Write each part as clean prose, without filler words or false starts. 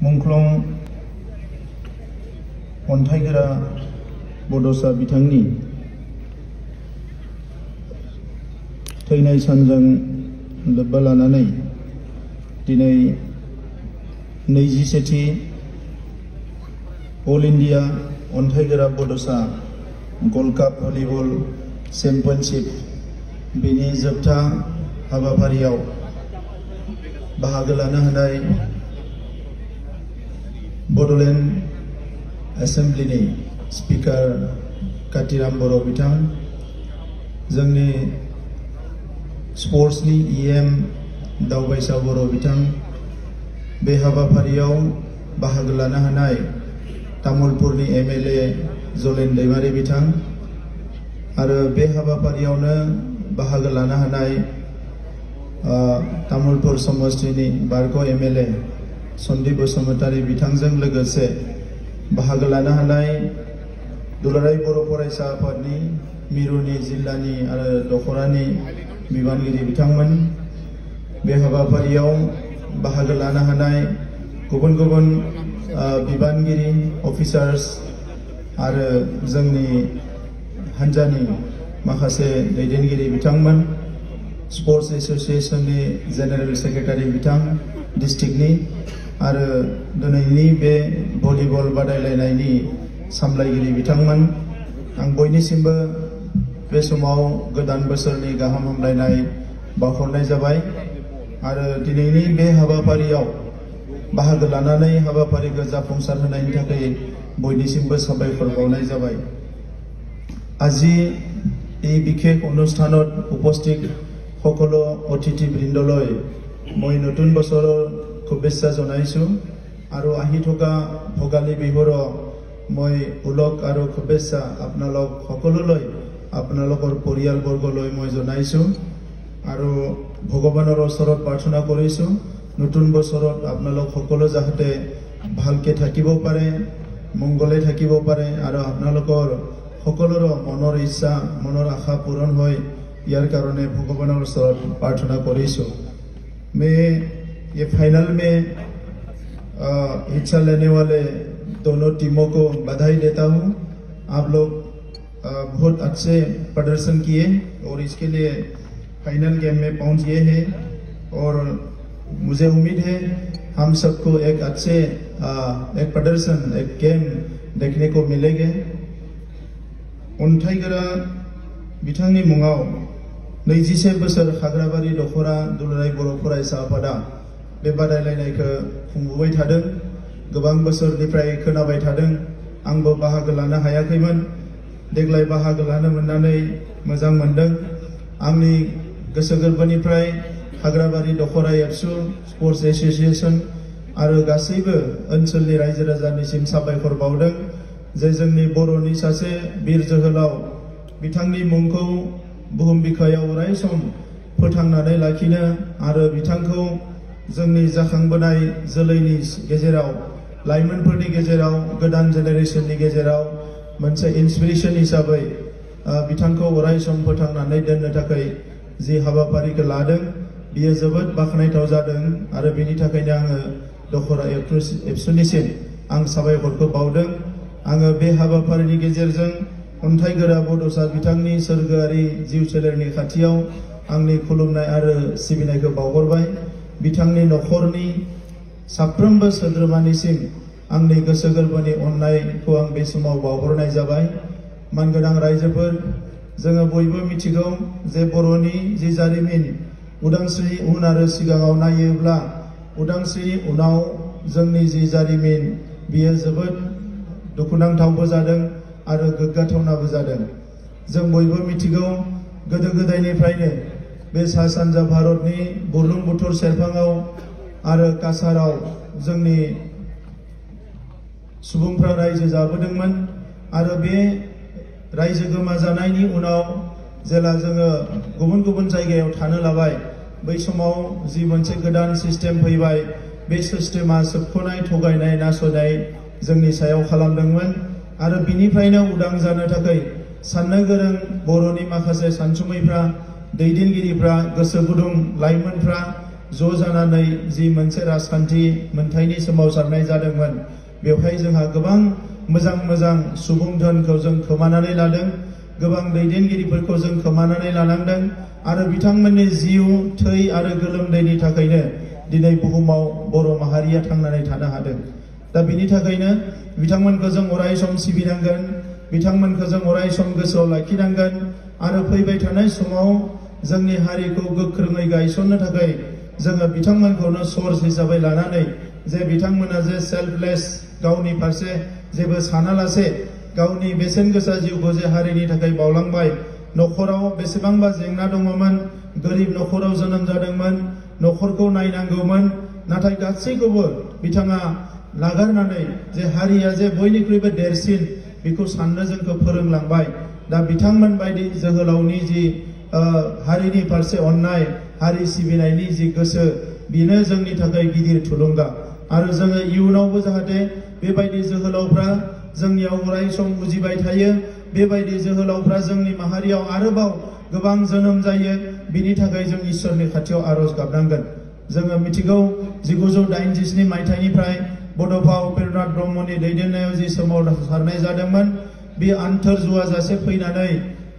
मुंख्लं अन्थाइगोरा बड'सा बिथांनि थैनाय सानजों लोब्बा लानानै दिनै 27थि अल इंडिया अन्थाइगोरा बड'सा गल्ड काप भलिबल चेम्पियनशिप बेनि जोबथा हाबाफारियाव बाहागो लानो हानाय बड'लेण्ड एसेम्ब्लिनि स्पिकार कातिराम बर' बिथां, जोंनि स्पर्ट्सनि EM दावबायसा बर' बिथां, बे हाबाफारियाव बाहागो लानो हानाय तामुलपुरनि MLA जलेन दैमारी बिथां आरो बे हाबाफारियावनो बाहागो लानो हानाय तामुलपुर समष्टिनि बारग' MLA सन्दीप बसुमतारी बिथांजों लोगोसे बाहागो लानो हानाय दुलाराय बर' फरायसा आफादनि मिरुनि जिल्लानि आरो दख'रानि बिबानगिरि बिथांमोन, बे हाबाफारियाव बाहागो लानो हानाय गुबुन गुबुन बिबानगिरि अफिसार्स आरो जोंनि हान्जानि माखासे दैदेनगिरि बिथांमोन, स्पर्ट्स एसोसिएशननि जेनेरेल सेक्रेटारि बिथां डिस्ट्रिक्टनि आरो दिनैनि बे भलिबल बादायलायनायनि सामलायगिरि बिथांमोन, आं बयनिसिमबो बे समाव गोदान बोसोरनि गाहाम हामलायनाय बावहरनाय जाबाय आरो दिनैनि बे हाबाफारियाव बाहागो लानानै हाबाफारिखौ जाफुंसार होनायनि थाखाय बयनिसिमबो साबायखर बावनाय जाबाय। আজি এই বিশেষ অনুষ্ঠানত উপস্থিত সকলো অতিথিবৃন্দলৈ মই নতুন বছৰৰ শুভেচ্ছা জনাইছো আৰু আহি থকা ভোগালী বিহুৰ মই উলক আৰু শুভেচ্ছা আপোনালোক সকলোলৈ আপোনালোকৰ পৰিয়ালবৰ্গলৈ মই জনাইছো আৰু ভগৱানৰ ওচৰত প্ৰাৰ্থনা কৰিছো নতুন বছৰত আপোনালোক সকলো যাতে ভালকে থাকিব পাৰে, মংগলে থাকিব পাৰে আৰু আপোনালোকৰ সকলোৰ মনৰ ইচ্ছা মনৰ আশা পূৰণ হয় ইয়াৰ কাৰণে ভগৱানৰ ওচৰত প্ৰাৰ্থনা কৰিছো। मैं ये फाइनल में हिस्सा लेने वाले दोनों टीमों को बधाई देता हूं। आप लोग बहुत अच्छे प्रदर्शन किए और इसके लिए फाइनल गेम में पहुंच गए हैं और मुझे उम्मीद है हम सबको एक अच्छे एक प्रदर्शन एक गेम देखने को मिलेंगे। अन्थाइगोरा बिथांनि मुङाव 21 बोसोर खाग्राबारि दख'रा दुलाराय बर' फरायसा आफादा बे बादायलायनायखौ खुंबोबाय थादों। गोबां बोसोरनिफ्राय खोनाबाय थादों, आंबो बाहागो लानो हायाखैमोन। देग्लाय बाहागो लानो मोननानै मोजां मोनदों। आंनि गोसो गोरबोनिफ्राय खाग्राबारि दख'रा एबसु स्पर्ट्स एसोसिएशन आरो गासैबो ओनसोलनि रायजो राजानिसिम साबायखर बावदों जे जोंनि बर'नि सासे बिर जोहोलाव बिथांनि मुंखौ बुहुम बिखायाव अराय सम फोथांनानै लाखिनो आरो बिथांखौ जोंनि जाखांबोनाय जोलैनि गेजेराव लाइमोनफोरनि गेजेराव गोदान जेनेरेशननि गेजेराव मोनसे इन्सपिरेशन हिसाबै बिथांखौ अराय सम फोथांनानै दोननो थाखाय जि हाबाफारिखौ लादों बियो जोबोद बाखनायथाव जादों आरो बेनि थाखायनो आङो दख'रा एबसुनिसिम आं साबायखरखौ बावदों। आङो बे हाबाफारिनि गेजेरजों अन्थाइगोरा बड'सा बिथांनि सोरगोआरि जिउ सोलेरनि खाथियाव आंनि खुलुमनाय आरो सिबिनायखौ बावहरबाय। बिथांनि नखरनि साफ्रोमबो सोद्रोमानिसिम आंनि गोसो गोरबोनि अननायखौ आं बे समाव बावहरनाय जाबाय। मानगोनां रायजोफोर, जोङो बयबो मिथिगौ जे बर'नि जि जारिमिन उदांस्रिनि उन आरो सिगाङाव नायोब्ला उदांस्रिनि उनाव जोंनि जि जारिमिन बियो जोबोद दुखुनांथावबो जादों आरो गोग्गाथावनाबो जादों। जों बयबो मिथिगौ गोदो गोदायनिफ्रायनो बे सा सानजा भारतनि बुरलुंबुथुर सेरफाङाव आरो काछाराव जोंनि सुबुंफ्रा रायजो जाबोदोंमोन आरो बे रायजो गोमाजानायनि उनाव जेला जोङो गुबुन गुबुन जायगायाव थानो लाबाय बै समाव जि मोनसे गोदान सिस्टेम फैबाय बे सिस्टेमा सोबख'नाय थगायनाय नासयनाय जोंनि सायाव खालामदोंमोन आरो बिनिफ्रायनो उदां जानो थाखाय साननो गोरों बर'नि माखासे सानसुमैफ्रा दैदेनगिरिफ्रा गोसो गुदुं लाइमोनफ्रा ज' जानानै जि मोनसे राजखान्थि मोनथायनि सोमावसारनाय जादोंमोन बेवहाय जोंहा गोबां मोजां मोजां सुबुं धोनखौ जों खोमानानै लादों गोबां दैदेनगिरिफोरखौ जों खोमानानै लानांदों आरो बिथांमोननि जिउ थै आरो गोलोमदैनि थाखायनो दिनै बुहुमाव बर' माहारिया थांनानै थानो हादों दा बिनि थाखायनो बिथांमोनखौ जों अराय सम सिबिनांगोन बिथांमोनखौ जों अराय सम गोसोआव लाखिनांगोन आरो फैबाय थानाय समाव जोंनि हारिखौ गोख्रोङै गायसननो थाखाय जोङो बिथांमोनखौनो सोर्स हिसाबै लानानै जे बिथांमोना जे सेल्फलेस गावनि फारसे जेबो सानालासे गावनि बेसेन गोसा जिउखौ जे हारिनि थाखाय बावलांबाय न'खराव बेसेबांबा जेंना दङमोन गोरिब न'खराव जोनोम जादोंमोन न'खरखौ नायनांगौमोन नाथाय गासैखौबो बिथाङा नागारनानै जे हारिया जे बयनिख्रुइबो देरसिन बेखौ साननो जोंखौ फोरोंलांबाय दा बिथांमोन बायदि जोहोलावनि जि हारिनि फारसे अननाय हारि सिबिनायनि जि गोसो बेनो जोंनि थाखाय गिदिर थुलुंगा आरो जोङो इयुनावबो जाहाथे बेबायदि जोहोलावफ्रा जोंनियाव अराय सम उजिबाय थायो बेबायदि जोहोलावफ्रा जोंनि माहारियाव आरोबाव गोबां जोनोम जायो बिनि थाखाय जों इसोरनि खाथियाव आरज गाबनांगोन जोङो मिथिगौ 1987 मायथाइनिफ्राय बड'फा उपेन्द्रनाथ ब्रह्मनि दैदेननायाव जि सोमावसारनाय जादोंमोन बे आन्थोर जुवाजासे फैनानै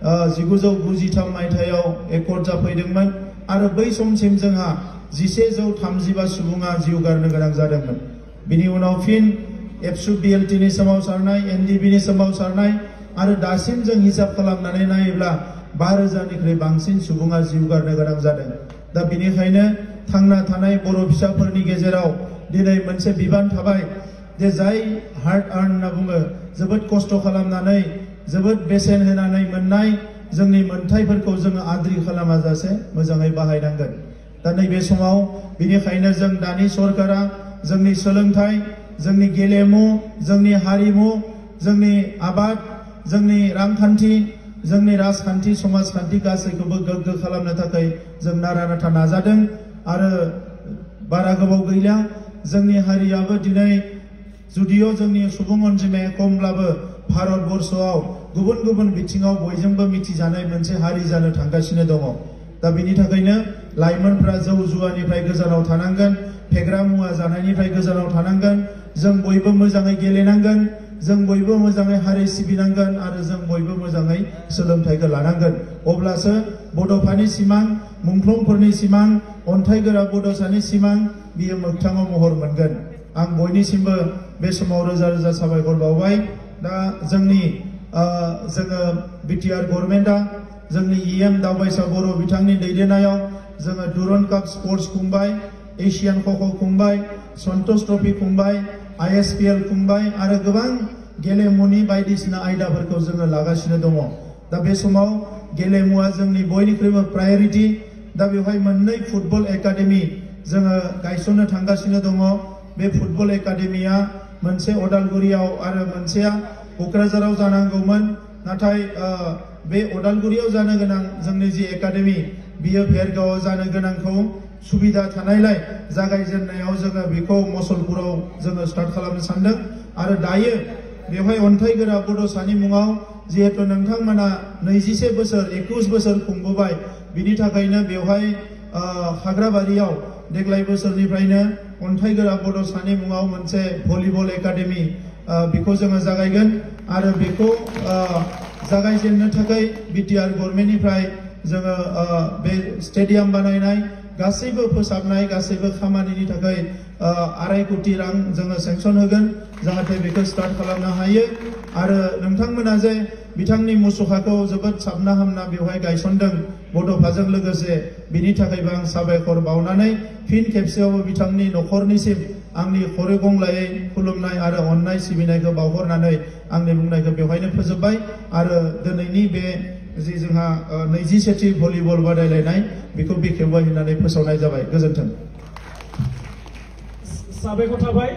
1993 मायथाइयाव एकर्ड जाफैदोंमोन आरो बै समसिम जोंहा 1135 सुबुङा जिउ गारनो गोनां जादोंमोन बिनि उनाव फिन एबसु बिएलटिनि सोमावसारनाय एनडिबिनि सोमावसारनाय आरो दासिम जों हिसाब खालामनानै नायोब्ला 5000निख्रुइ बांसिन सुबुङा जिउ गारनो गोनां जादों दा बेनिखायनो थांना थानाय बर' फिसाफोरनि गेजेराव दिनै मोनसे बिबान थाबाय जे जाय हार्ड आर्न होनना बुङो जोबोद खस्थ' खालामनानै जोबोद बेसेन होनानै मोननाय जोंनि मोनथायफोरखौ जोङो आद्रि खालामाजासे मोजाङै बाहायनांगोन दा नैबे समाव बेनिखायनो जों दानि सरकारा जोंनि सोलोंथाइ जोंनि गेलेमु जोंनि हारिमु जोंनि आबाद जोंनि रांखान्थि जोंनि राजखान्थि समाजखान्थि गासैखौबो गोग्गो खालामनो थाखाय जों नारा नाथा नाजादों आरो बारा गोबाव गैला जोंनि हारियाबो दिनै जुदियो जोंनि सुबुं अनजिमाया खमब्लाबो भारतबर्षआव गुबुन गुबुन बिथिङाव बयजोंबो मिथिजानाय मोनसे हारि जानो थांगासिनो दङ दा बेनि थाखायनो लाइमोनफ्रा जौ जुवानिफ्राय गोजानाव थानांगोन फेग्रा मुवा जानायनिफ्राय गोजानाव थानांगोन जों बयबो मोजाङै गेलेनांगोन जों बयबो मोजाङै हारि सिबिनांगोन आरो जों बयबो मोजाङै सोलोंथाइखौ लानांगोन अब्लासो बड'फानि सिमां मुंख्लंफोरनि सिमां अन्थाइगोरा बड'सानि सिमां बियो मोगथाङाव महर मोनगोन आं बयनिसिमबो बे समाव रोजा रोजा साबायखर बावबाय दा जोंनि जोङो बिटिआर गभर्नमेन्टआ जोंनि इएम दावबायसा बर' बिथांनि दैदेननायाव जोङो दुरन काप स्पर्ट्स खुंबाय एशियान ख'ख' खुंबाय सन्तोष ट्रफी खुंबाय आईएसपीएल खुंबाय आरो गोबां गेलेमुनि बायदिसिना आयदाफोरखौ जोङो लागासिनो दङ दा बे समाव गेलेमुआ जोंनि बयनिख्रुइबो प्रायोरिटी दा बेवहाय मोननै फुटबल एकाडेमि जोङो गायसननो थांगासिनो दङ बे फुटबल एकाडेमिया मोनसे अदालगुरियाव आरो मोनसेया क'क्राझाराव जानांगौमोन नाथाय बे अदालगुरियाव जानो गोनां जोंनि जि एकाडेमि बियो भेरगावआव जानो गोनांखौ सुबिदा थानायलाय जागायजेननायाव जोङो बेखौ मसलपुराव जोङो स्टार्ट खालामनो सानदों आरो दायो बेवहाय अन्थाइगोरा बड'सानि मुङाव जिहेतु नोंथांमोना 21 बोसोर 21 बोसोर खुंबोबाय बिनि थाखायनो बेवहाय हाग्राबारियाव देग्लाय बोसोरनिफ्रायनो अन्थाइगोरा बड'सानि मुङाव मोनसे भलिबल एकाडेमि बेखौ जोङो जागायगोन आरो बेखौ जागायजेननो थाखाय बिटिआर गभर्नमेन्टनिफ्राय जोङो बे स्टेडियाम बानायनाय गासैबो फोसाबनाय गासैबो खामानिनि थाखाय 2.5 कोटी रां जोङो सेंसन होगोन जाहाथे बेखौ स्टार्ट खालामनो हायो आरो नोंथांमोना जे बिथांनि मुसुखाखौ जोबोद साबना हामना बेवहाय गायसनदों बड'फाजों लोगोसे बिनि थाखायबो आं साबायखर बावनानै फिन खेबसेयावबो बिथांनि न'खरनिसिम आंनि खरे गंलायै खुलुमनाय आरो अननाय सिबिनायखौ बावहरनानै आंनि बुंनायखौ बेवहायनो फोजोबबाय आरो दिनैनि बे जि जोंहा 21थि भलिबल बादायलायनाय बेखौ बेखेवबाय होननानै फोसावनाय जाबाय गोजोन्थों साबायखर थाबाय